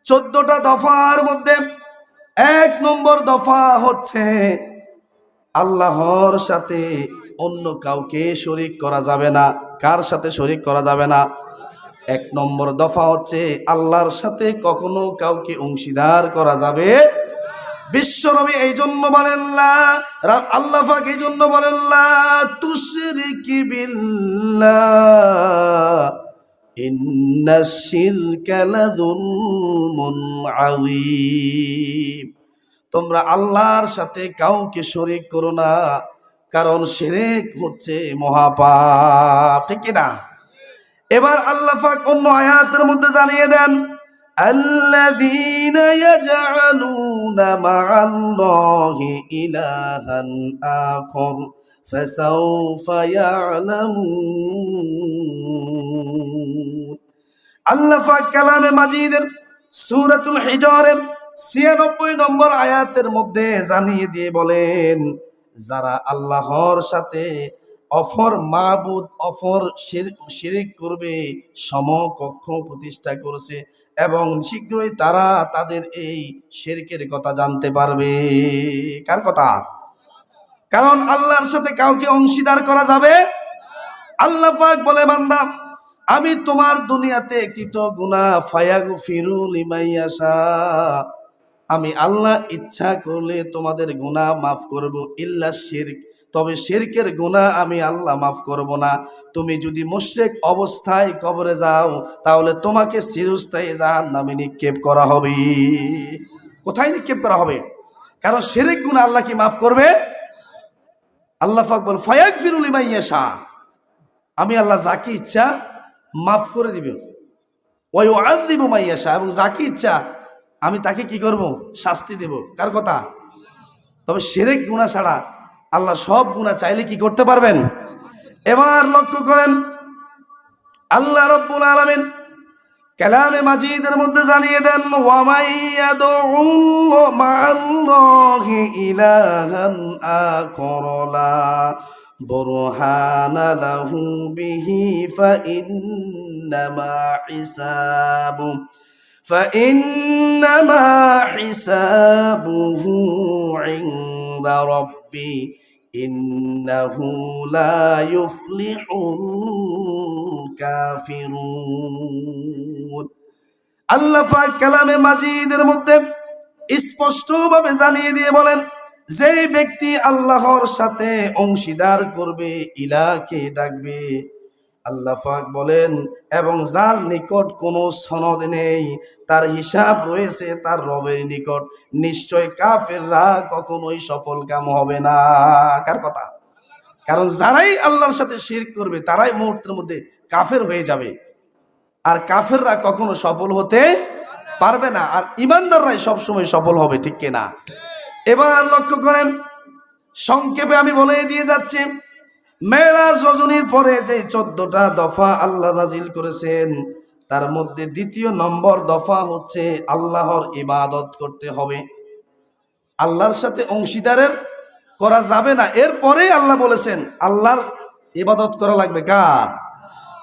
14টা দফার মধ্যে 1 নম্বর দফা হচ্ছে আল্লাহর সাথে অন্য কাউকে শরীক করা যাবে না। কার সাথে শরীক করা যাবে না? 1 নম্বর দফা হচ্ছে আল্লাহর সাথে কখনো কাউকে অংশীদার করা যাবে। বিশ্বনবী এই জন্য বলেন আল্লাহ পাক এই জন্য বলেন লা তুশরিকি বিল্লাহ ইন্নাশ শিরকা লাযুলমুন আযীম। তোমরা আল্লাহর সাথে কাউকে শরীক করো না, কারণ শিরক হচ্ছে মহাপাপ। ঠিক কি না? এবার আল্লাহ পাক অন্য আয়াতের মধ্যে জানিয়ে দেন الذين يجعلون مع الله إلها آخر فسوف يعلمون। আল্লাহ পাক কালামে মাজিদের সূরাতুল হিজরের 96 নম্বর আয়াতের মধ্যে জানিয়ে দিয়ে বলেন, যারা আল্লাহর সাথে অপর মাবুদ অপর শিরক করবে, সমকক্ষ প্রতিষ্ঠা করেছে এবং শীঘ্রই তারা তাদের এই শিরকের কথা জানতে পারবে। কার কথা? কারণ আল্লাহর সাথে কাউকে অংশীদার করা যাবে। আল্লাহ পাক বলে, বান্দা আমি তোমার দুনিয়াতে কৃত গুনাহ ফায়াগফিরু লিমাইয়াশা, আমি আল্লাহ ইচ্ছা করলে তোমাদের গুনাহ মাফ করব, ইল্লা শিরক, তবে শিরকের গুনাহ আমি আল্লাহ মাফ করব না। তুমি যদি মুশরিক অবস্থায় কবরে যাও তাহলে তোমাকে চিরস্থায়ী জাহান্নামে নিক্ষেপ করা হবে। কোথায় নিক্ষেপ করা হবে? কারণ শিরক গুনাহ আল্লাহ কি মাফ করবে? আল্লাহ পাক বল ফায়াগফিরু লিমাইয়াশা, আমি আল্লাহ যাকে ইচ্ছা মাফ করে দিবে, ওয়া ইউআযযিবু মাইয়াশা, এবং যাকে ইচ্ছা আমি তাকে কি করব? শাস্তি দেব। কার কথা? তবে শিরক গুনাহ ছাড়া আল্লাহ সব গুনাহ চাইলে কি করতে পারবেন? এবার লক্ষ্য করেন আল্লাহ রাব্বুল আলামিন কালামে মাজিদের মধ্যে জানিয়ে দেন, ওয়া মাইয়াদউ মা'আল্লাহি ইলাহান আখর লা বুরহানা লাহু বিহি فإنما حسابه عند ربي إنه لا يفلح الكافرون। আল্লাহ পাক কালামে মাজিদের মধ্যে স্পষ্টভাবে জানিয়ে দিয়ে বলেন, যে ব্যক্তি আল্লাহর সাথে অংশীদার করবে, ইলাহকে ডাকবে, আল্লাহ পাক বলেন, এবং যার নিকট কোনো সনদ নেই, তার হিসাব রয়েছে তার রবের নিকট, নিশ্চয় কাফেররা কখনোই সফল কাম হবে না। কার কথা? কারণ যারাই আল্লাহর সাথে শিরক করবে তারাই মুহূর্তের মধ্যে কাফের হয়ে যাবে, আর কাফেররা কখনো সফল হতে পারবে না, আর ইমানদাররাই সবসময় সফল হবে। ঠিক কিনা? এবার লক্ষ্য করেন, সংক্ষেপে আমি বলে দিয়ে যাচ্ছি, মেরাজ রজনীর পরে যে 14টা দফা আল্লাহ নাজিল করেছেন, তার মধ্যে 2 নম্বর দফা হচ্ছে আল্লাহর ইবাদত করতে হবে, আল্লাহর সাথে অংশীদারের করা যাবে না। এরপরে আল্লাহ বলেছেন আল্লাহর ইবাদত করা লাগবে কার?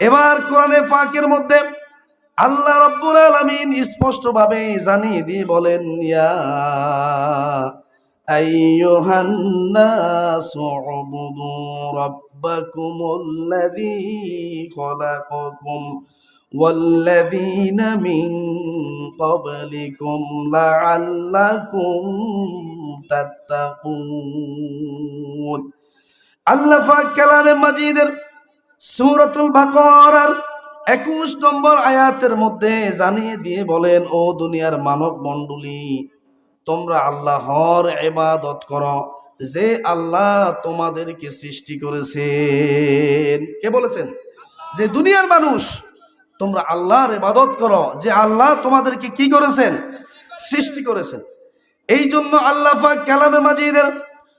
এবার কোরআনে পাকের মধ্যে আল্লাহ রাব্বুল আলামিন স্পষ্টভাবে জানিয়ে দিয়ে বলেন, ইয়া আইয়ুহান নাসু উবুদু রাব্বাকুমুল্লাযী খলাকাকুম ওয়াল্লাযীনা মিন ক্বাবলিকুম লাআল্লাকুম তাত্তাকুন। আল্লাহ পাক কালামে মাজিদের সূরাতুল বাকারার 21 নম্বর আয়াতের মধ্যে জানিয়ে দিয়ে বলেন, ও দুনিয়ার মানব মণ্ডলী, তোমরা আল্লাহর ইবাদত করো, যে আল্লাহ তোমাদেরকে সৃষ্টি করেছেন। কে বলেছেন? যে দুনিয়ার মানুষ তোমরা আল্লাহর ইবাদত করো, যে আল্লাহ তোমাদেরকে কি করেছেন? সৃষ্টি করেছেন। এই জন্য আল্লাহ পাক কালামে মাজিদের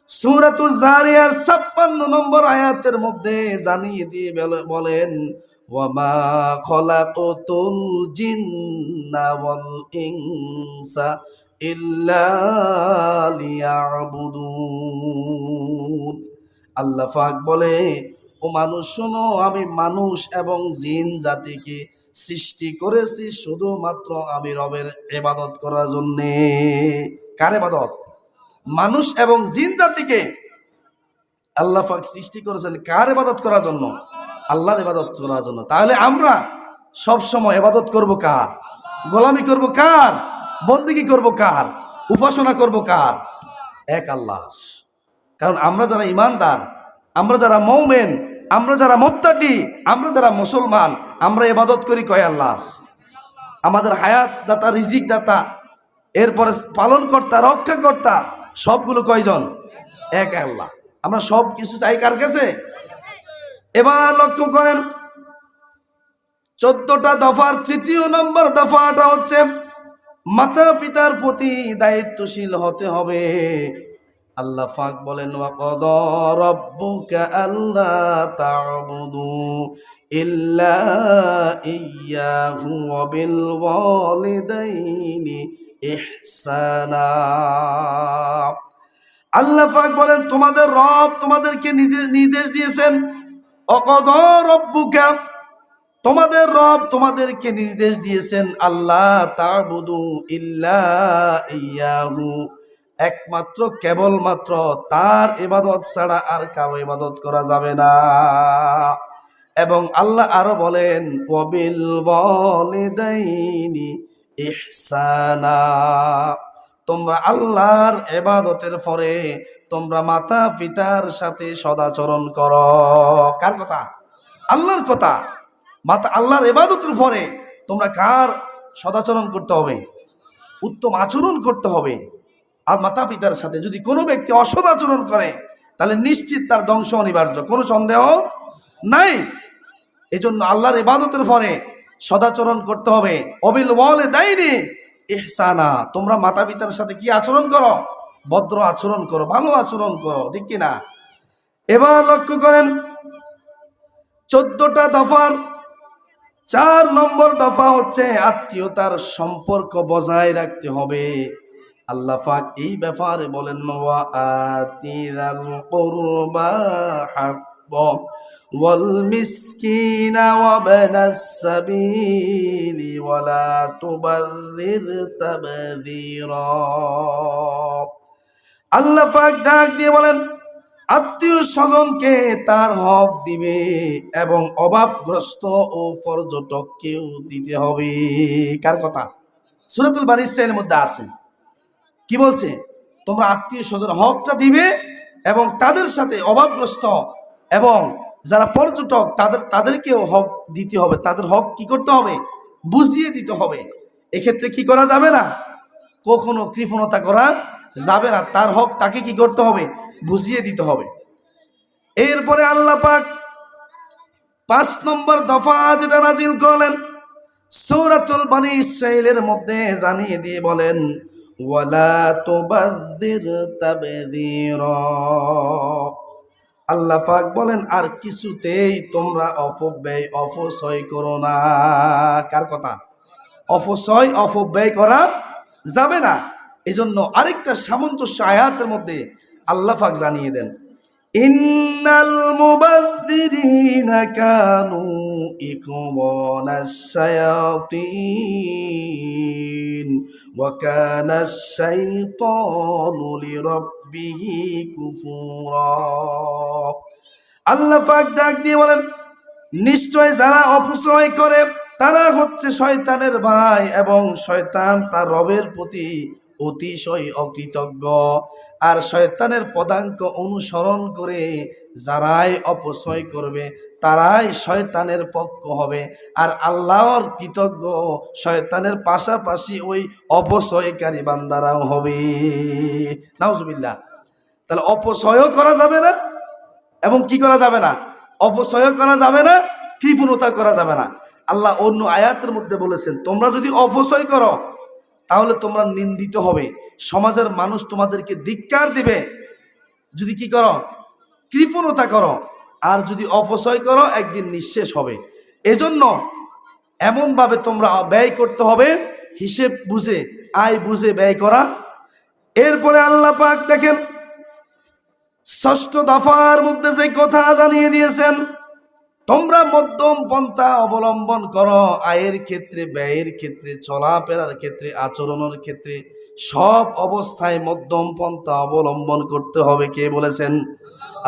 সূরাতুজ জারিয়ার 56 নম্বর আয়াতের মধ্যে জানিয়ে দিয়ে বলেন, ওয়া মা খলাকতুল জিন্না ওয়াল ইনসা ইল্লা লিয়াবুদুন। আল্লাহ পাক বলে, ও মানুষ শোনো, আমি মানুষ এবং জিন জাতিকে সৃষ্টি করেছি শুধুমাত্র আমি রবের ইবাদত করার জন্যে। কার ইবাদত? মানুষ এবং জিন জাতিকে আল্লাহ পাক সৃষ্টি করেছেন কার ইবাদত করার জন্য? আল্লাহর ইবাদত করার জন্য। তাহলে আমরা সব সময় ইবাদত করব কার? গোলামি করব কার? বন্দেগী করব কার? উপাসনা করব কার? এক আল্লাহ। কারণ আমরা যারা ঈমানদার, আমরা যারা মুমিন, আমরা যারা মুত্তাকি, আমরা যারা মুসলমান, আমরা ইবাদত করি কয় আল্লাহ। আমাদের হায়াত দাতা, রিজিক দাতা, এরপরে পালনকর্তা, রক্ষাকর্তা, সবগুলো কয়জন? এক আল্লাহ। আমরা সব কিছু চাই কার কাছে? এবার লক্ষ্য করেন 14টা দফার 3য় নম্বর দফাটা হচ্ছে মাতা পিতার প্রতি দায়িত্বশীল হতে হবে। আল্লাহ পাক বলেন ওয়াকাদা রাব্বুকা আল্লা তা'বুদু ইল্লা ইয়্যাহু ওয়া বিল ওয়ালিদাইনি ইহসানা। আল্লাহ পাক বলেন তোমাদের রব তোমাদেরকে নির্দেশ দিয়েছেন, ওয়াকাদা রাব্বুকা, তোমাদের রব তোমাদেরকে নির্দেশ দিয়েছেন আল্লাহ তা'বুদু ইল্লা ইয়্যাহু, একমাত্র কেবলমাত্র তার ইবাদত ছাড়া আর কারো ইবাদত করা যাবে না। এবং আল্লাহ আরো বলেন ওয়াবিল ওয়ালিদাইনি ইহসানা, তোমরা আল্লাহর ইবাদতের পরে তোমরা মাতা পিতার সাথে সদাচরণ করো। কার কথা? আল্লাহর কথা। মাতা আল্লাহর ইবাদতের পরে তোমরা কার সদাচরণ করতে হবে? উত্তম আচরণ করতে হবে। আর মাতা পিতার সাথে যদি কোনো ব্যক্তি অসৎ আচরণ করে তাহলে নিশ্চিত তার ধ্বংস অনিবার্য, কোনো সন্দেহ নাই। এজন্য আল্লাহর ইবাদতের পরে সদাচরণ করতে হবে। অবিল ওয়ালিদাইনি ইহসানা, তোমরা মাতা পিতার সাথে কি আচরণ করো? ভদ্র আচরণ করো, ভালো আচরণ করো, ঠিক কিনা? এবার লক্ষ্য করেন 14টা দফার 4 নম্বর দফা হচ্ছে আত্মীয়তার সম্পর্ক বজায় রাখতে হবে। আল্লাহ পাক এই ব্যাপারে বলেন ওয়া আতিযাল কুরবা হাক্কা ওয়াল মিসকিনা ওয়া বানাস সাবিলি ওয়া লা তুবাযযির তাবযীরা। আল্লাহ পাক ডাক দিয়ে বলেন আত্মীয় স্বজনকে তার হক দিবে এবং অভাবগ্রস্ত ও পর্যটককেও দিতে হবে। কার কথা? সূরাতুল বানী ইসরাঈলের মধ্যে আছে। কি বলছে? তোমরা আত্মীয় স্বজন হকটা দিবে এবং তাদের সাথে অভাবগ্রস্ত এবং যারা পর্যটক তাদেরকেও হক দিতে হবে। তাদের হক কি করতে হবে? বুঝিয়ে দিতে হবে। এক্ষেত্রে কি করা যাবে না? কখনো কৃপণতা করা যাবে না। তার হক তাকে কি করতে হবে? বুঝিয়ে দিতে হবে। এরপরে আল্লাহ পাক 5 নম্বর দফা যেটা নাজিল করলেন সূরাতুল বানী ইসরাঈলের মধ্যে জানিয়ে দিয়ে বলেন ওয়ালা তুবাযযির তাবযীরা। আল্লাহ পাক বলেন আর কিছুতেই তোমরা অপচয় করো না। কার কথা? অপচয় অপব্যয় করা যাবে না। এজন্য আরেকটা সামঞ্জস্য আয়াতের মধ্যে আল্লাহ পাক জানিয়ে দেন ইন্নাল মুবাযযিরিনা কানু ইখওয়ানাস শায়াতিন ওয়া কানাশ শাইতানু লিরাব্বিহি কুফুরা। আল্লাহ পাক ডাক দিয়ে বলেন নিশ্চয় যারা অপচয় করে তারা হচ্ছে শয়তানের ভাই এবং শয়তান তার রবের প্রতি অতিশয় অকৃতজ্ঞ। আর শয়তানের পদাঙ্ক অনুসরণ করে যারাই অপচয় করবে তারাই শয়তানের পক্ষ হবে, আর আল্লাহর কৃতজ্ঞ শয়তানের পাশাপাশি ওই অপচয়কারী বান্দারাও হবে। নাউজুবিল্লাহ। তাহলে অপচয়ও করা যাবে না এবং কি করা যাবে না? অপচয় করা যাবে না, কৃপণতা করা যাবে না। আল্লাহ অন্য আয়াতের মধ্যে বলেছেন তোমরা যদি অপচয় করো তাহলে তোমরা নিন্দিত হবে, সমাজের মানুষ তোমাদেরকে ধিক্কার দিবে। যদি কি করো? কৃপণতা করো। আর যদি অপচয় করো একদিন নিঃশেষ হবে। এজন্য এমনভাবে তোমরা ব্যয় করতে হবে, হিসেব বুঝে, আয় বুঝে ব্যয় করা। এরপরে আল্লাহ পাক দেখেন ষষ্ঠ দফার মধ্যে যে কথা জানিয়ে দিয়েছেন, তোমরা মধ্যম পন্থা অবলম্বন করো, আয়ের ক্ষেত্রে, ব্যয়ের ক্ষেত্রে, চলাফেরার ক্ষেত্রে, আচরণের ক্ষেত্রে, সব অবস্থায় মধ্যম পন্থা অবলম্বন করতে হবে। কে বলেছেন?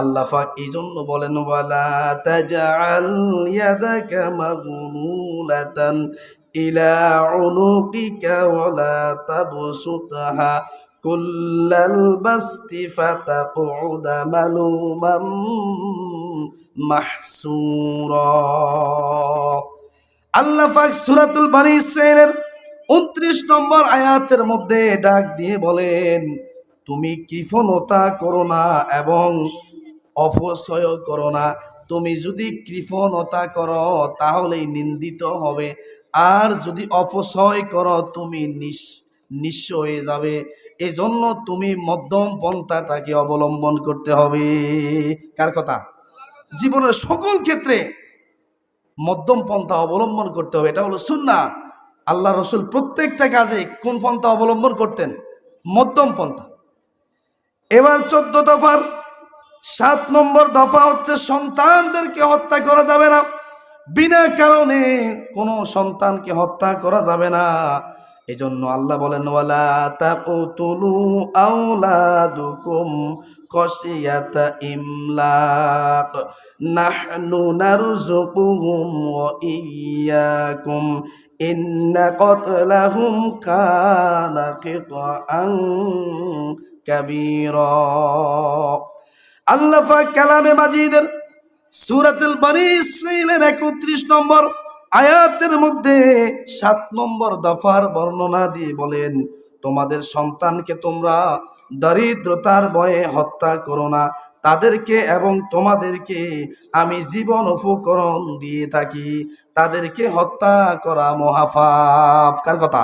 আল্লাহ পাক এই জন্য বলেন, ওয়ালা তাজআল ইয়াদাকা মাগলুলাতান ইলা উনুকিকা ওয়ালা তাবসুতহা কুল্লাল বাসতি ফাতাকুদা মালুমাম মাহসুরা। আল্লাহ পাক সূরাতুল বনী ইসরাঈলের 29 নম্বর আয়াতের মধ্যে ডাক দিয়ে বলেন, তুমি কৃপণতা করো না এবং অপচয় করো না। তুমি যদি কৃপণতা করো তাহলেই নিন্দিত হবে, আর যদি অপচয় করো তুমি নিঃস্ব হয়ে যাবে। এজন্য তুমি মধ্যম পন্থাটাকে অবলম্বন করতে হবে। কার কথা? জীবনের সকল ক্ষেত্রে মধ্যম পন্থা অবলম্বন করতে হবে। এটা হলো সুন্নাহ। আল্লাহ রসুল প্রত্যেকটা কাজে কোন পন্থা অবলম্বন করতেন? মধ্যম পন্থা। এবার 14 দফার 7 নম্বর দফা হচ্ছে, সন্তানদেরকে হত্যা করা যাবে না। বিনা কারণে কোনো সন্তানকে হত্যা করা যাবে না। এজন্য আল্লাহ বলেন, ওয়ালা তাকুতুলু আওলাদুকুম খাশিয়াতা ইমলাক নাহনু নারযুকুহুম ওয়া ইয়্যাকুম ইন্না কাতলাহুম কানা কিতাআন কাবীরা। আল্লাহ পাক কালামে মাজিদের সূরাতুল বনী ইসরাঈলের 31 নম্বর আয়াতের মধ্যে 7 নম্বর দফার বর্ণনা দিয়ে বলেন, তোমাদের সন্তানকে তোমরা দরিদ্রতার ভয়ে হত্যা করো না। তাদেরকে এবং তোমাদেরকে আমি জীবন উপকরণ দিয়ে থাকি। তাদেরকে হত্যা করা মহাপাপ। কার কথা?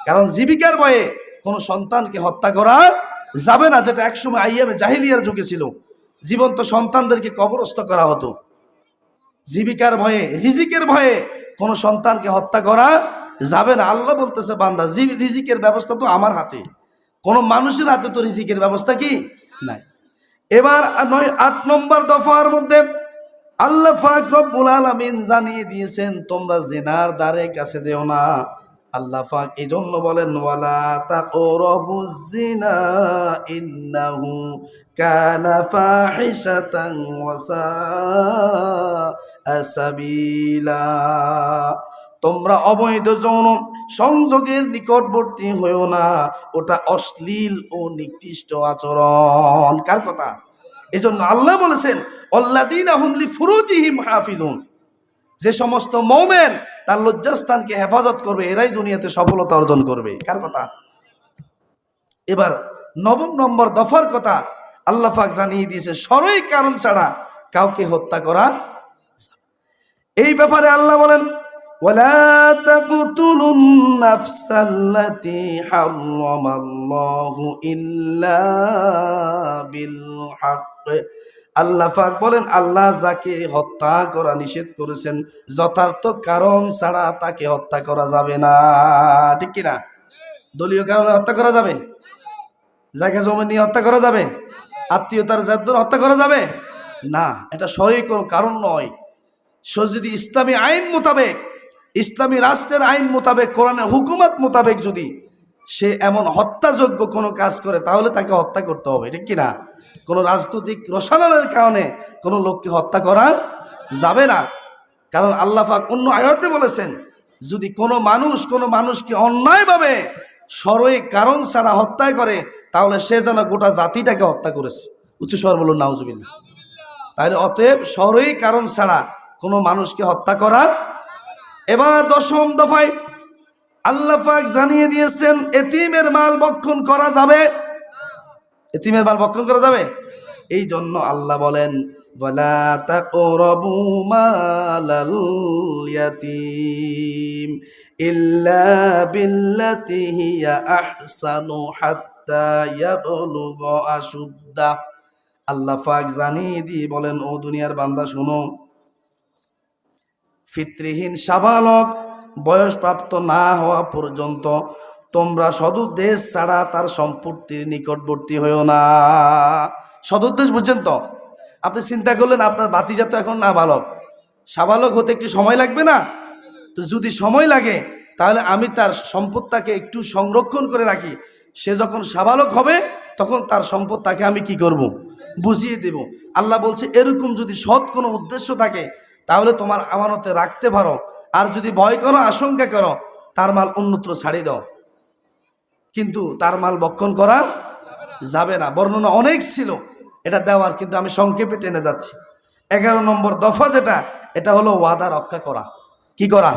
কারণ জীবিকার ভয়ে কোনো সন্তানকে হত্যা করা যাবে না, যেটা একসময় আইয়ামে জাহিলিয়ার যুগে ছিল। জীবন্ত সন্তানদেরকে কবরস্থ করা হতো। জীবিকার ভয়ে, রিজিকের ভয়ে কোনো সন্তানকে হত্যা করা যাবে না। আল্লাহ বলতেছে, বান্দা, রিজিকের ব্যবস্থা তো আমার হাতে, কোনো মানুষের হাতে তো রিজিকের ব্যবস্থা কি নাই। এবার 8 নম্বর দফার মধ্যে আল্লাহ পাক রব্বুল আলামিন জানিয়ে দিয়েছেন, তোমরা জিনার দ্বারে কাছে যেও না। আল্লাহ পাক এই জন্য বলেন, ওয়ালা তাকরাবুজ জিনা ইন্নাহু কানা ফাহিশাতান ওয়া সাআ সাবিলা। তোমরা অবৈধ যৌন সংযোগের নিকটবর্তী হইও না, ওটা অশ্লীল ও নিকৃষ্ট আচরণ। কার কথা? এজন্য আল্লাহ বলেছেন, আল্লাযীনা হুম লিফুরুজিহিম হাফিজুন, যে সমস্ত মুমিন তার লজ্জাস্থানকে হেফাজত করবে এরাই দুনিয়াতে সফলতা অর্জন করবে। কার কথা? এবার 9 নম্বর দফার কথা আল্লাহ পাক জানিয়ে দিয়েছে, সরই কারণ ছাড়া কাউকে হত্যা করা। এই ব্যাপারে আল্লাহ বলেন, ওয়ালা তাকতুলুন নাফসাল্লাতী হারামাল্লাহু ইল্লা বিল হক। আল্লাহ পাক বলেন, আল্লাহ যাকে হত্যা করা নিষেধ করেছেন যথার্থ কারণ ছাড়া তাকে হত্যা করা যাবে না। ঠিক কিনা? দলীয় কারণে হত্যা করা যাবে? জায়গা জমি নিয়ে হত্যা করা যাবে? আত্মীয়তার জের ধরে হত্যা করা যাবে না। এটা সরই কোনো কারণ নয়। সে যদি ইসলামী আইন মোতাবেক, ইসলামী রাষ্ট্রের আইন মোতাবেক, কোরআনের হুকুমত মোতাবেক যদি সে এমন হত্যাযোগ্য কোনো কাজ করে তাহলে তাকে হত্যা করতে হবে। ঠিক কিনা? কোনো রাজনৈতিক রসায়নের কারণে কোনো লোককে হত্যা করা যাবে না। কারণ আল্লাহ পাক অন্য আয়াতে বলেছেন, যদি কোনো মানুষকে অন্যায়ভাবে সরই কারণ ছাড়া হত্যা করে তাহলে সে যেন গোটা জাতিটাকে হত্যা করেছে। উচ্চস্বর বলুন নাউজুবিল্লাহ। তাহলে অতএব সরই কারণ ছাড়া কোনো মানুষকে হত্যা করা। এবার 10 দফায় আল্লাহ পাক জানিয়ে দিয়েছেন, এতিমের মাল ভক্ষণ করা যাবে। এতিমের মাল ভক্ষণ করা যাবে। এই জন্য আল্লাহ বলেন, ওয়ালা তাকরাবু মালাল ইয়াতীম ইল্লা বিল্লাতি হিয়া আহসানু হাত্তা ইয়াবলুগা আশুদ্দা। আল্লাহ পাক জানিয়ে দিয়ে বলেন, ও দুনিয়ার বান্দা শোনো, ফিতরিহীন সাবালক বয়সপ্রাপ্ত না হওয়া পর্যন্ত তোমরা সদুদ্দেশ ছাড়া তার সম্পত্তির নিকটবর্তী হয়েও না। সদুদ্দেশ বুঝছেন তো? আপনি চিন্তা করলেন আপনার ভাতিজা তো এখন নাবালক, সাবালক হতে একটু সময় লাগবে না? তো যদি সময় লাগে তাহলে আমি তার সম্পদটাকে একটু সংরক্ষণ করে রাখি, সে যখন সাবালক হবে তখন তার সম্পদ তাকে আমি কি করব, বুঝিয়ে দেব। আল্লাহ বলছে এরকম যদি সৎ কোনো উদ্দেশ্য থাকে তাহলে তোমার আমানতে রাখতে পারো, আর যদি ভয় করো, আশঙ্কা করো, তার মাল অন্যত্র ছাড়িয়ে দাও, কিন্তু তার মাল বক্ষণ করা যাবে না। বর্ণনা অনেক ছিল এটা দেওয়ার, কিন্তু আমি সংক্ষেপে টেনে যাচ্ছি। 11 নম্বর দফা যেটা, এটা হলো ওয়াদা রক্ষা করা। কি করা?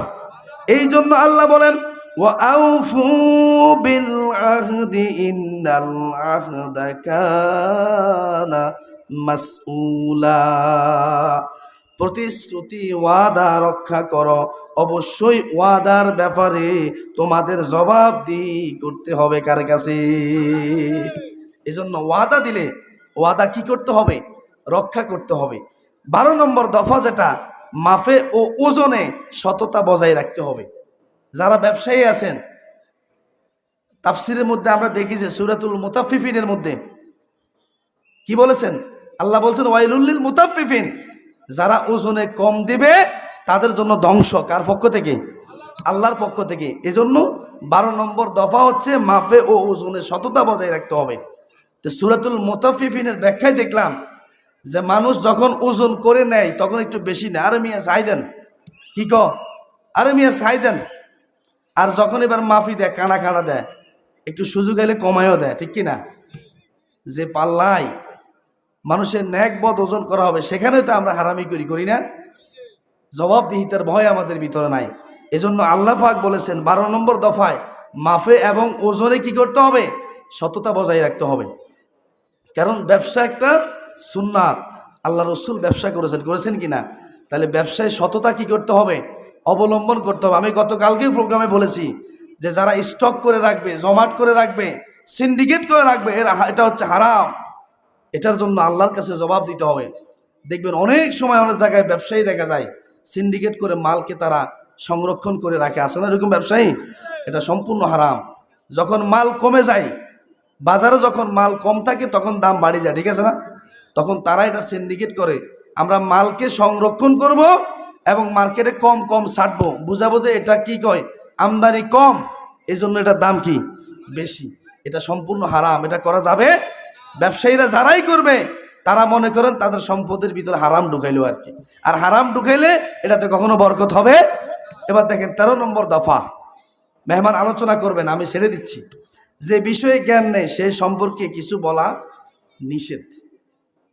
এই জন্য আল্লাহ বলেন ওয়াউফু বিল আহদি ইন্নাল আহদা কানা মাসউলা। প্রতিশ্রুতি ওয়াদা রক্ষা করো, অবশ্যই ওয়াদার ব্যাপারে তোমাদের জবাবদিহি করতে হবে কার কাছে? এজন্য ওয়াদা দিলে ওয়াদা কি করতে হবে? রক্ষা করতে হবে। 12 নম্বর দফা যেটা, মাফে ও ওজনে সততা বজায় রাখতে হবে। যারা ব্যবসায়ী আছেন, তাফসিরের মধ্যে আমরা দেখি যে সূরাতুল মুতাফফিফিনের মধ্যে কি বলেছেন? আল্লাহ বলছেন ওয়াইলুল লিল মুতাফফিফিন, যারা ওজনে কম দিবে তাদের জন্য ধ্বংস। কার পক্ষ থেকে? আল্লাহর পক্ষ থেকে। এজন্য 12 নম্বর দফা হচ্ছে মাফে ও ওজনে সততা বজায় রাখতে হবে। তো সূরাতুল মুতাফফিফিনের ব্যাখ্যায় দেখলাম যে মানুষ যখন ওজন করে নেয় তখন একটু বেশি নেয়, আরে মিয়া ছাই দেন, কি ক, আরে মিয়া ছাই দেন। আর যখন এবার মাফি দেয়, কানা কানা দেয়, একটু সুযোগ এলে কমায়ও দেয়, ঠিক কিনা? যে পাল্লাই মানুষের ন্যাকবদ ওজন করা হবে সেখানে তো আমরা হারামি করি না? জবাবদিহিতার ভয় আমাদের ভিতরে নাই। এজন্য আল্লাহ পাক বলেছেন 12 নম্বর দফায় মাফে এবং ওজনে কি করতে হবে? সততা বজায় রাখতে হবে। কারণ ব্যবসা একটা সুন্নাত, আল্লাহ রসুল ব্যবসা করেছেন কিনা? তাহলে ব্যবসায় সততা কি করতে হবে? অবলম্বন করতে হবে। আমি গতকালকে প্রোগ্রামে বলেছি যে যারা স্টক করে রাখবে, জমাট করে রাখবে, সিন্ডিকেট করে রাখবে, এটা হচ্ছে হারাম। এটার জন্য আল্লাহর কাছে জবাব দিতে হবে। দেখবেন অনেক সময় অনেক জায়গায় ব্যবসায়ী দেখা যায় সিন্ডিকেট করে মালকে তারা সংরক্ষণ করে রাখে, আছে না এরকম ব্যবসায়ী? এটা সম্পূর্ণ হারাম। যখন মাল কমে যায়, বাজারে যখন মাল কম থাকে তখন দাম বাড়ে যায়, ঠিক আছে না? তখন তারা এটা সিন্ডিকেট করে, আমরা মালকে সংরক্ষণ করব এবং মার্কেটে কম কম ছাড়বো, বুঝাবো যে এটা কি কয় আমদানি কম, এই জন্য এটার দাম কি বেশি। এটা সম্পূর্ণ হারাম, এটা করা যাবে। ব্যবসায়ীরা যারাই করবে তারা মনে করেন তাদের সম্পদের ভিতরে হারাম ঢুকাইলো আর কি, আর হারাম ঢুকাইলে এটাতে কখনো বরকত হবে। এবার দেখেন 13 নম্বর দফা, মেহমান আলোচনা করবেন, আমি ছেড়ে দিচ্ছি। যে বিষয়ে জ্ঞান নেই সেই সম্পর্কে কিছু বলা নিষেধ।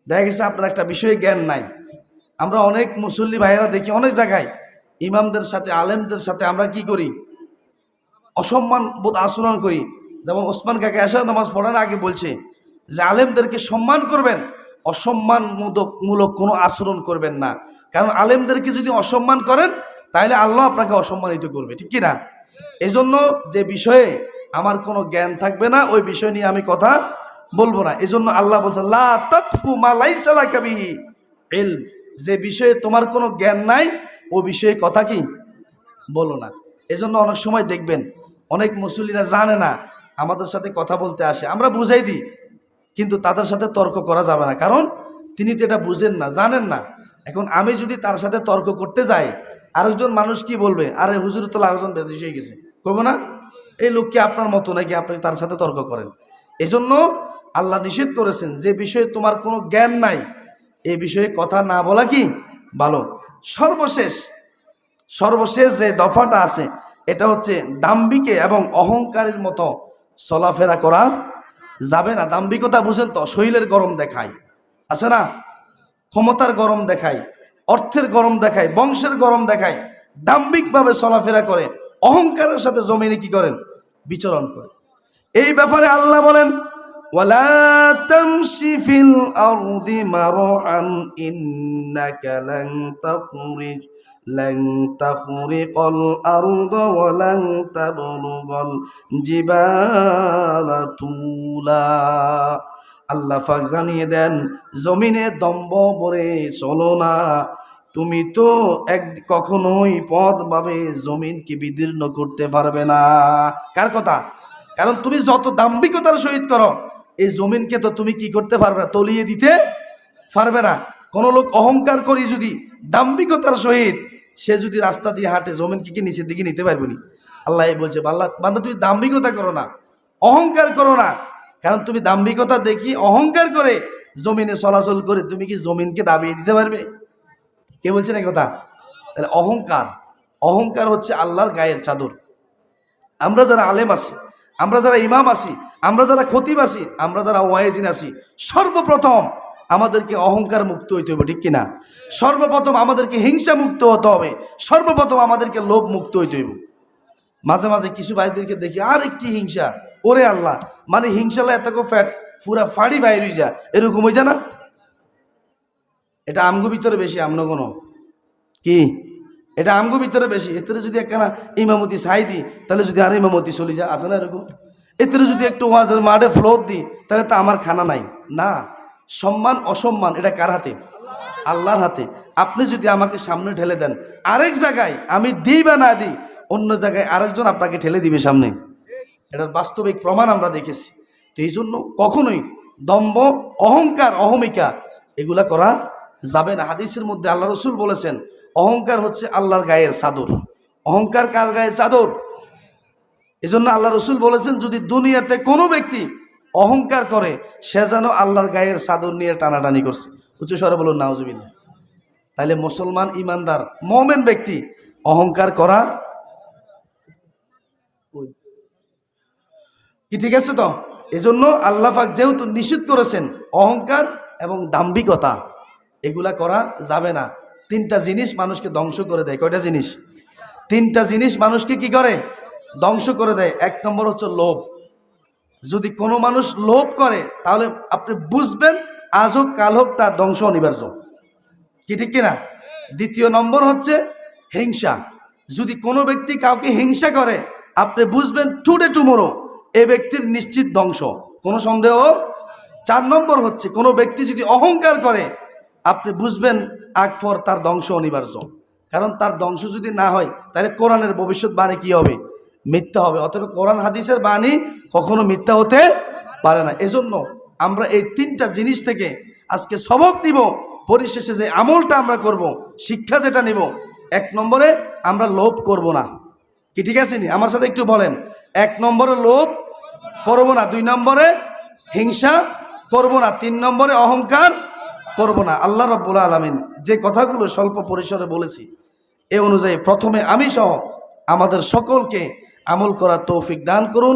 দেখা গেছে আপনার একটা বিষয়ে জ্ঞান নাই, আমরা অনেক মুসল্লি ভাইয়েরা দেখি অনেক জায়গায় ইমামদের সাথে, আলেমদের সাথে আমরা কি করি? অসম্মান বোধ আচরণ করি। যেমন ওসমান কাকা এশার নামাজ পড়ার আগে বলছে যে আলেমদেরকে সম্মান করবেন, অসম্মানমূলক কোনো আচরণ করবেন না। কারণ আলেমদেরকে যদি অসম্মান করেন তাহলে আল্লাহ আপনাকে অসম্মানিত করবে, ঠিক কিনা? এজন্য যে বিষয়ে আমার কোনো জ্ঞান থাকবে না ওই বিষয় নিয়ে আমি কথা বলবো না। এজন্য আল্লাহ বলছে লা তাকফু মা লাইসা লাকা বিহি ইলম, যে বিষয়ে তোমার কোনো জ্ঞান নাই ও বিষয়ে কথা কি বলো না। এজন্য অনেক সময় দেখবেন অনেক মুসল্লিরা জানে না, আমাদের সাথে কথা বলতে আসে, আমরা বুঝাই দিই, কিন্তু তাদের সাথে তর্ক করা যাবে না, কারণ তিনি তো এটা বুঝেন না, জানেন না। এখন আমি যদি তার সাথে তর্ক করতে যাই, আরেকজন মানুষ কি বলবে, আরে হুজুর তো আরেকজন বেদিস হয়ে গেছে, করবো না? এই লোক কি আপনার মতো নাকি আপনি তার সাথে তর্ক করেন? এজন্য আল্লাহ নিষেধ করেছেন যে বিষয়ে তোমার কোনো জ্ঞান নাই এই বিষয়ে কথা না বলা কি ভালো। সর্বশেষ যে দফাটা আছে এটা হচ্ছে দাম্ভিকে এবং অহংকারের মতো চলাফেরা করা যাবে না। দাম্ভিকতা বুঝেন তো? শরীরের গরম দেখায়, আছে না? ক্ষমতার গরম দেখায়, অর্থের গরম দেখায়, বংশের গরম দেখায়, দাম্ভিকভাবে চলাফেরা করে, অহংকারের সাথে জমিনে কি করেন? বিচরণ করে। এই ব্যাপারে আল্লাহ বলেন ওয়ালা তামশি ফিল আরদি মারহান ইন্নাকা লান তাখরিকাল আরদা ওয়া লান তাবলুগাল জিবালা তুলা। আল্লাহ পাক জানিয়ে দেন জমিনে দম্ভ ভরে চলো না, তুমি তো কখনোই পথ ভাবে জমিনকে বিদীর্ণ করতে পারবে না। কার কথা? কারণ তুমি যত দাম্ভিকতার সহিত করো, এই জমিনকে তো তুমি কি করতে পারবে না, তলিয়ে দিতে পারবে না। কোনো লোক অহংকার করি যদি দাম্ভিকতার সহিত সে যদি রাস্তা দিয়ে হাঁটে, জমিনকে কি নিচের দিকে নিতে পারবে না। আল্লাহ বলছে, বান্দা তুমি দাম্ভিকতা করো না, অহংকার করো না। কারণ তুমি দাম্ভিকতা দেখি অহংকার করে জমিনে চলাচল করে তুমি কি জমিনকে দাবিয়ে দিতে পারবে? কে বলছেন এই কথা? তাহলে অহংকার হচ্ছে আল্লাহর গায়ের চাদর। আমরা যারা আলেম আছি, আমরা যারা ইমাম আছি, আমরা যারা খতিব আছি, আমরা যারা ওয়াইজিন আছি, সর্বপ্রথম আমাদেরকে অহংকার মুক্ত হইতে হবে, ঠিক কিনা? সর্বপ্রথম আমাদেরকে হিংসা মুক্ত হতে হবে, সর্বপ্রথম আমাদেরকে লোভ মুক্ত হইতে হইব। মাঝে মাঝে কিছু ভাইদেরকে দেখি, আরে কি হিংসা, ওরে আল্লাহ, মানে হিংসালা এত ফ্যাট পুরা ফাড়ি বাইর হয়ে যা, এরকম হয়ে যা না? এটা আমগো ভিতরে বেশি, আমনো কোনো কি এটা আমগো ভিতরে বেশি। এতে যদি একখানা ইমামতি ছাই দিই, তাহলে যদি আর ইমামতি চলে যায়, আসে না এরকম? এতে যদি একটু ওয়াজের মাঠে ফ্লোর দিই, তাহলে তো আমার খানা নাই। না, সম্মান অসম্মান এটা কার হাতে? আল্লাহর হাতে। আপনি যদি আমাকে সামনে ঠেলে দেন, আরেক জায়গায় আমি দিই বা না দিই, অন্য জায়গায় আরেকজন আপনাকে ঠেলে দিবে সামনে। এটার বাস্তবিক প্রমাণ আমরা দেখেছি। তো এই জন্য কখনোই দম্ভ, অহংকার, অহমিকা এগুলা করা যাবে না। হাদিসের মধ্যে আল্লাহ রসুল বলেছেন, অহংকার হচ্ছে আল্লাহর গায়ের চাদর। অহংকার কার গায়ের চাদর? এজন্য আল্লাহ রসুল বলেছেন, যদি দুনিয়াতে কোনো ব্যক্তি অহংকার করে, সে যেন আল্লাহর গায়ের চাদর নিয়ে টানাটানি করছে। উচ্চ স্বরে বলুন নাউজুবিল্লাহ। তাইলে মুসলমান, ইমানদার, মুমিন ব্যক্তি অহংকার করা কি ঠিক আছে? তো এজন্য আল্লাহ পাক যেহেতু নিষেধ করেছেন, অহংকার এবং দাম্ভিকতা এগুলা করা যাবে না। তিনটা জিনিস মানুষকে ধ্বংস করে দেয়। কয়টা জিনিস? তিনটা জিনিস মানুষকে কি করে? ধ্বংস করে দেয়। এক নম্বর হচ্ছে লোভ। যদি কোনো মানুষ লোভ করে, তাহলে আপনি বুঝবেন আজ হোক কাল হোক তার ধ্বংস অনিবার্য, কি ঠিক কিনা? দ্বিতীয় নম্বর হচ্ছে হিংসা। যদি কোনো ব্যক্তি কাউকে হিংসা করে, আপনি বুঝবেন টুডে টুমোরো এ ব্যক্তির নিশ্চিত ধ্বংস, কোনো সন্দেহ। 4 নম্বর হচ্ছে কোনো ব্যক্তি যদি অহংকার করে, আপনি বুঝবেন আকফর তার ধ্বংস অনিবার্য। কারণ তার ধ্বংস যদি না হয়, তাহলে কোরআনের ভবিষ্যৎবাণী কি হবে? মিথ্যা হবে। অথবা কোরআন হাদিসের বাণী কখনো মিথ্যা হতে পারে না। এজন্য আমরা এই তিনটা জিনিস থেকে আজকে সবক নিব। পরিশেষে যে আমলটা আমরা করব, শিক্ষা যেটা নিব, 1 নম্বরে আমরা লোভ করব না। কি ঠিক আছে নি? আমার সাথে একটু বলেন। 1 নম্বরে লোভ করব না, 2 নম্বরে হিংসা করব না, 3 নম্বরে অহংকার করব না। আল্লাহ রাব্বুল আলামিন যে কথাগুলো স্বল্প পরিসরে বলেছি, এ অনুযায়ী প্রথমে আমি সহ আমাদের সকলকে আমল করার তৌফিক দান করুন।